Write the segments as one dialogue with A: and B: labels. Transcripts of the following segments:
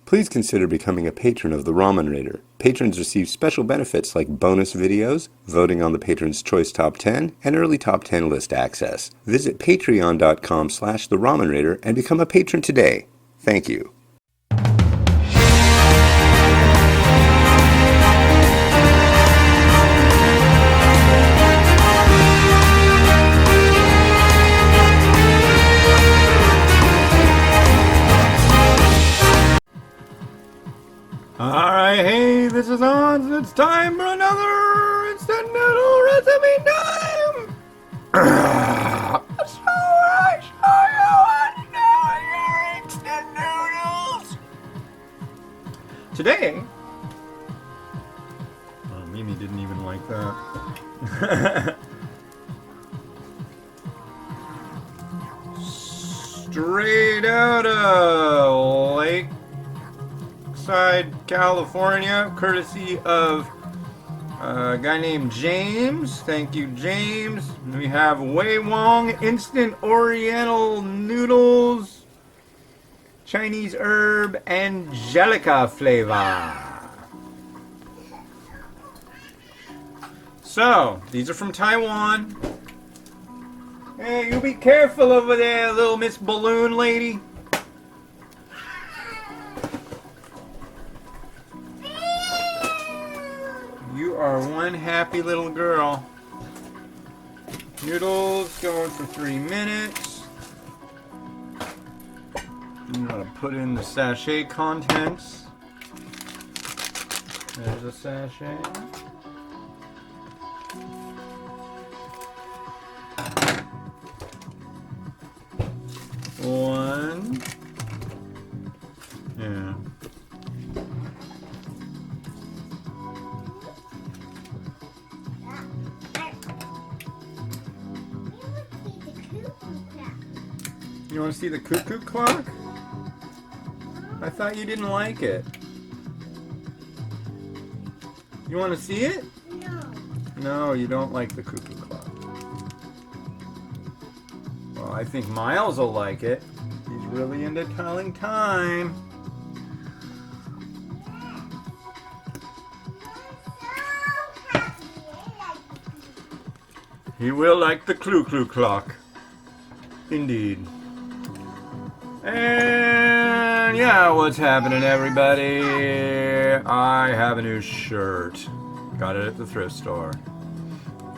A: Please consider becoming a patron of the Ramen Raider. Patrons receive special benefits like bonus videos, voting on the Patron's Choice Top 10, and early Top 10 list access. Visit patreon.com/the Ramen Raider and become a patron today. Thank you.
B: Alright, hey, this is Hans. It's time for another instant noodle recipe time! So I show you how to do your instant noodles! Today... Oh, Mimi didn't even like that. Straight out of Lakeside, California, courtesy of a guy named James. Thank you, James. We have Wong instant Oriental noodles, Chinese herb, Angelica flavor. So, these are from Taiwan. Hey, you be careful over there, little Miss Balloon Lady. You are one happy little girl. Noodles going for 3 minutes. I'm gonna put in the sachet contents. There's a sachet. One. Yeah. You want to see the cuckoo clock? I thought you didn't like it. You want to see it?
C: No.
B: No, you don't like the cuckoo clock. Well, I think Miles will like it. He's really into telling time. He will like the clue clock. Indeed. And yeah, what's happening, everybody? I have a new shirt. Got it at the thrift store.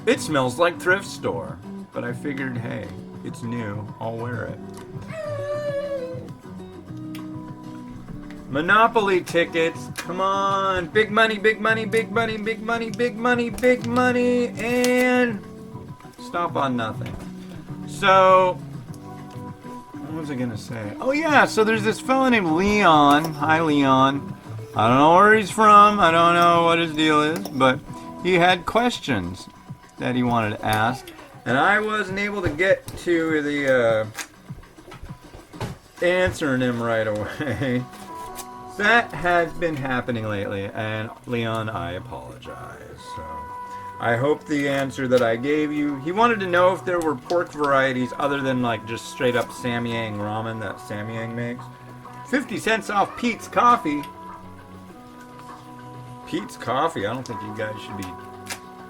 B: It smells like thrift store, but I figured, hey, it's new. I'll wear it. Monopoly tickets. Come on. Big money, big money, big money, big money, big money, big money, and stop on nothing. So, what was I gonna say? Oh yeah, so there's this fella named Leon. Hi Leon. I don't know where he's from. I don't know what his deal is, but he had questions that he wanted to ask, and I wasn't able to get to the answering him right away. That has been happening lately, and Leon, I apologize. So I hope the answer that I gave you. He wanted to know if there were pork varieties other than like just straight up Samyang ramen that Samyang makes. 50 cents off Pete's Coffee. Pete's Coffee. I don't think you guys should be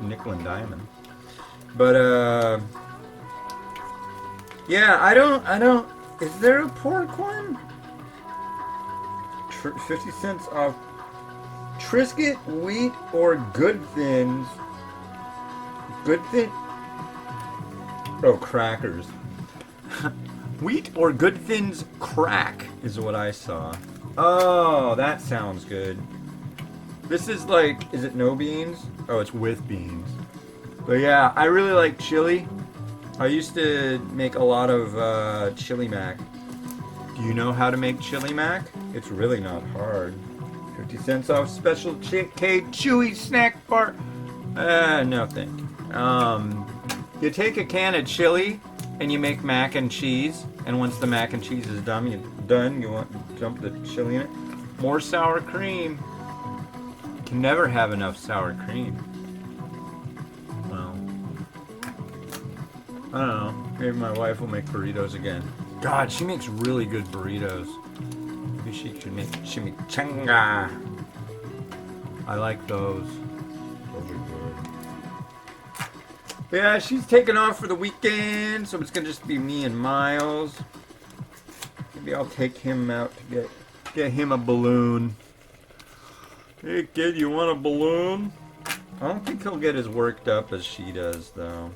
B: nickel and diamond. But yeah, I don't. Is there a pork one? 50 cents off Triscuit, wheat, or Good Thins. Good Thin. Oh, crackers. Wheat or Good Thins crack is what I saw. Oh, that sounds good. This is like, is it no beans? Oh, it's with beans. But yeah, I really like chili. I used to make a lot of chili mac. Do you know how to make chili mac? It's really not hard. 50 cents off special K chewy snack bar. No thank you. You take a can of chili and you make mac and cheese. And once the mac and cheese is done, you want to dump the chili in it. More sour cream. You can never have enough sour cream. Well, I don't know. Maybe my wife will make burritos again. God, she makes really good burritos. Have Maybe she should make chimichanga. I like those. Those are good. But yeah, she's taking off for the weekend, so it's gonna just be me and Miles. Maybe I'll take him out to get him a balloon. Hey kid, you want a balloon? I don't think he'll get as worked up as she does, though.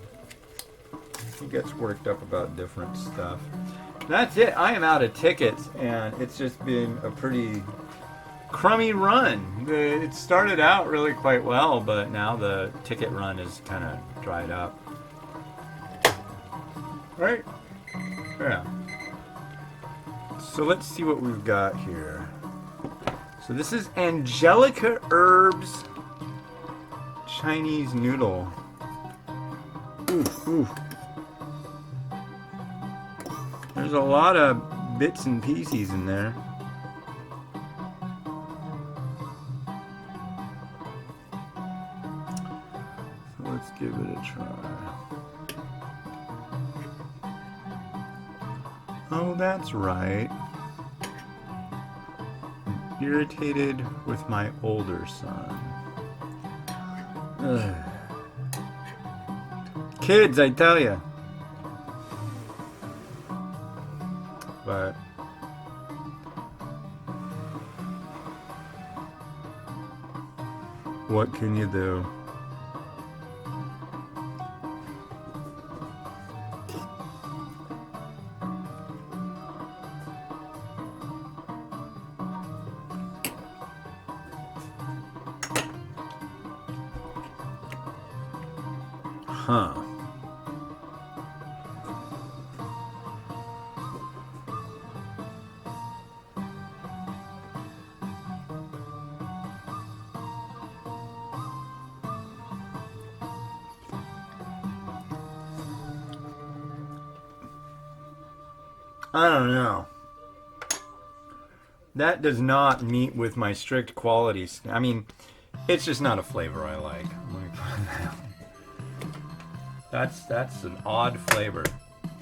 B: He gets worked up about different stuff. That's it. I am out of tickets, and it's just been a pretty crummy run. It started out really quite well, but now the ticket run is kind of dried up. Right? Yeah. So let's see what we've got here. So this is Angelica Herbs Chinese Noodle. Ooh, ooh. There's a lot of bits and pieces in there. So let's give it a try. Oh, that's right. I'm irritated with my older son. Ugh. Kids, I tell ya. But what can you do? Huh. I don't know. That does not meet with my strict qualities. I mean, it's just not a flavor I like. That's an odd flavor.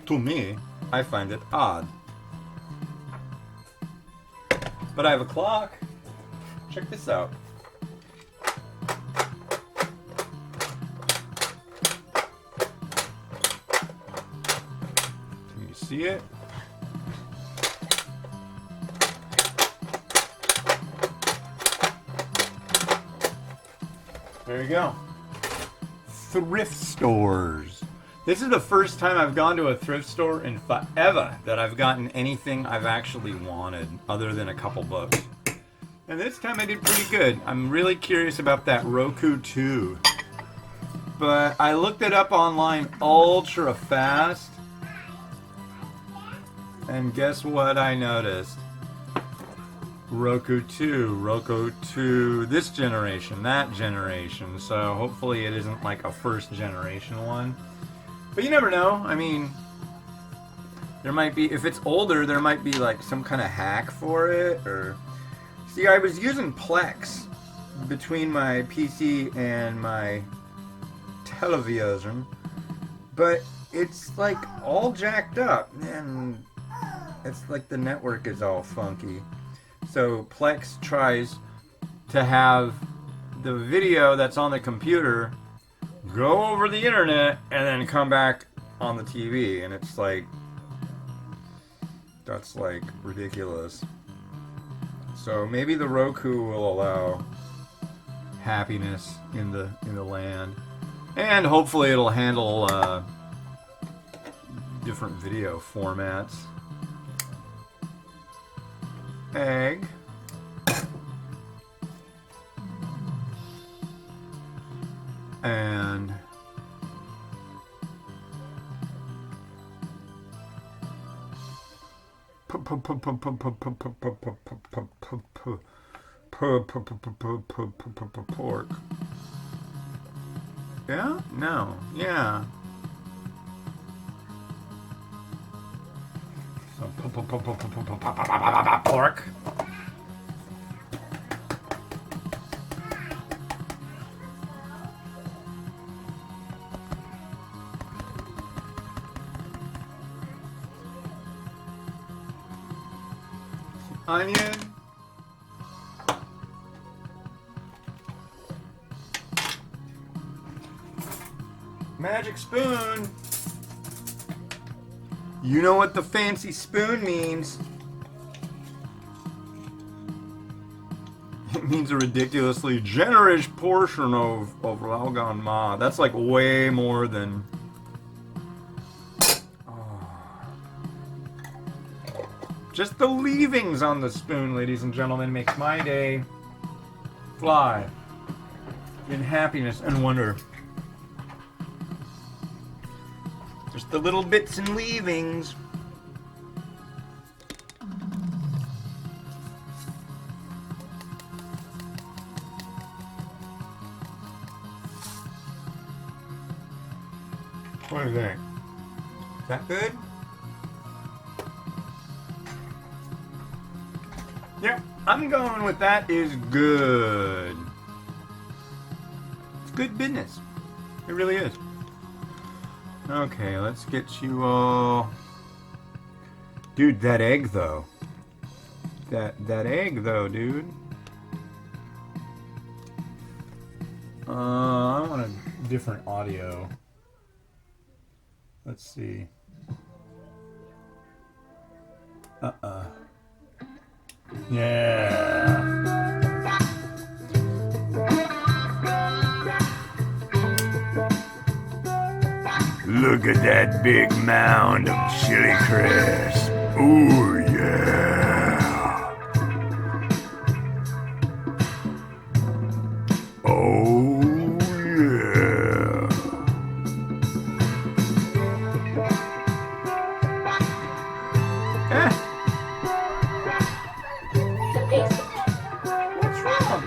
B: To me, I find it odd. But I have a clock. Check this out. Can you see it? There you go. Thrift stores. This is the first time I've gone to a thrift store in forever that I've gotten anything I've actually wanted other than a couple books. And this time I did pretty good. I'm really curious about that Roku 2. But I looked it up online ultra fast. And guess what I noticed? Roku 2, this generation, that generation. So hopefully it isn't like a first generation one. But you never know. I mean, there might be, if it's older, there might be like some kind of hack for it. Or see, I was using Plex between my PC and my television, but it's like all jacked up, and it's like the network is all funky. So Plex tries to have the video that's on the computer go over the internet and then come back on the TV, and it's like, that's like ridiculous. So maybe the Roku will allow happiness in the land, and hopefully it'll handle different video formats. Egg. And pork. Yeah? No. Yeah. Pork. onion. Magic spoon. You know what the fancy spoon means. It means a ridiculously generous portion of Laogan Ma. That's like way more than... Just the leavings on the spoon, ladies and gentlemen, makes my day fly in happiness and wonder. Just the little bits and leavings. What do you think? Is that good? Yeah, I'm going with that is good. It's good business. It really is. Okay, let's get you all... Dude, that egg though. That egg though, dude. I want a different audio. Let's see. Yeah. Look at that big mound of chili crisp. Ooh, yeah. Oh, yeah. Eh. What's wrong?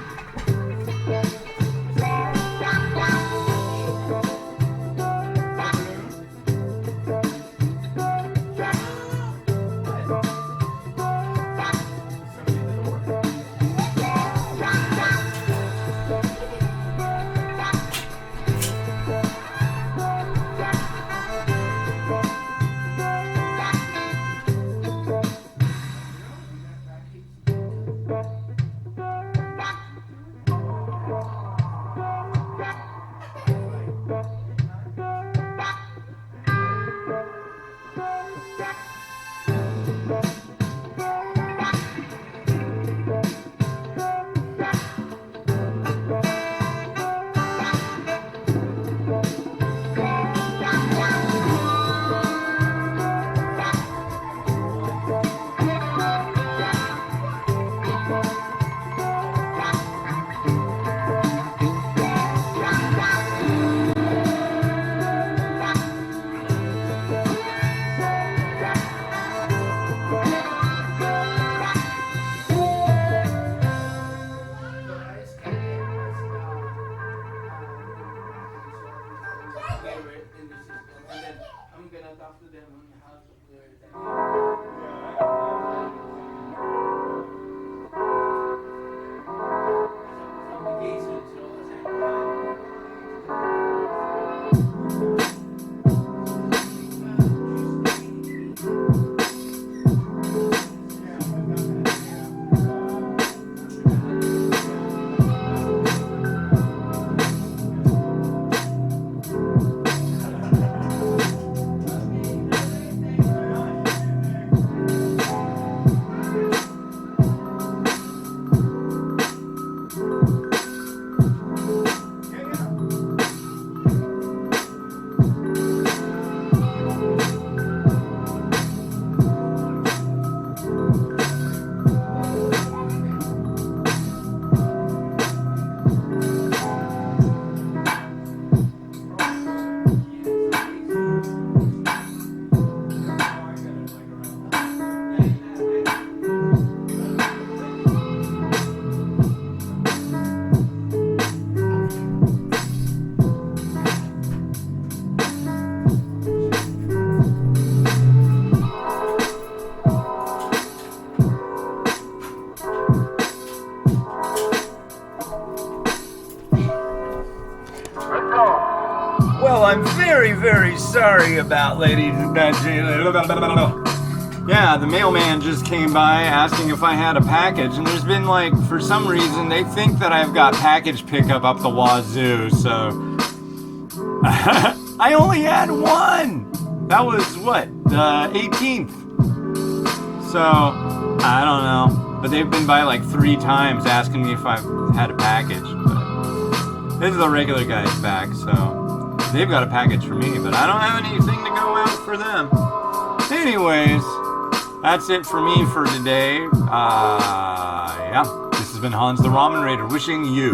B: Well, I'm very, very sorry about Lady Angelica. Yeah, the mailman just came by asking if I had a package, and there's been like, for some reason, they think that I've got package pickup up the wazoo, so I only had one. That was what, the 18th. So I don't know, but they've been by like 3 times asking me if I've had a package. But this is the regular guy's back, so they've got a package for me, but I don't have anything to go out for them. Anyways, that's it for me for today. Yeah, this has been Hans the Ramen Raider wishing you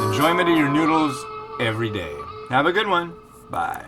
B: enjoyment of your noodles every day. Have a good one. Bye.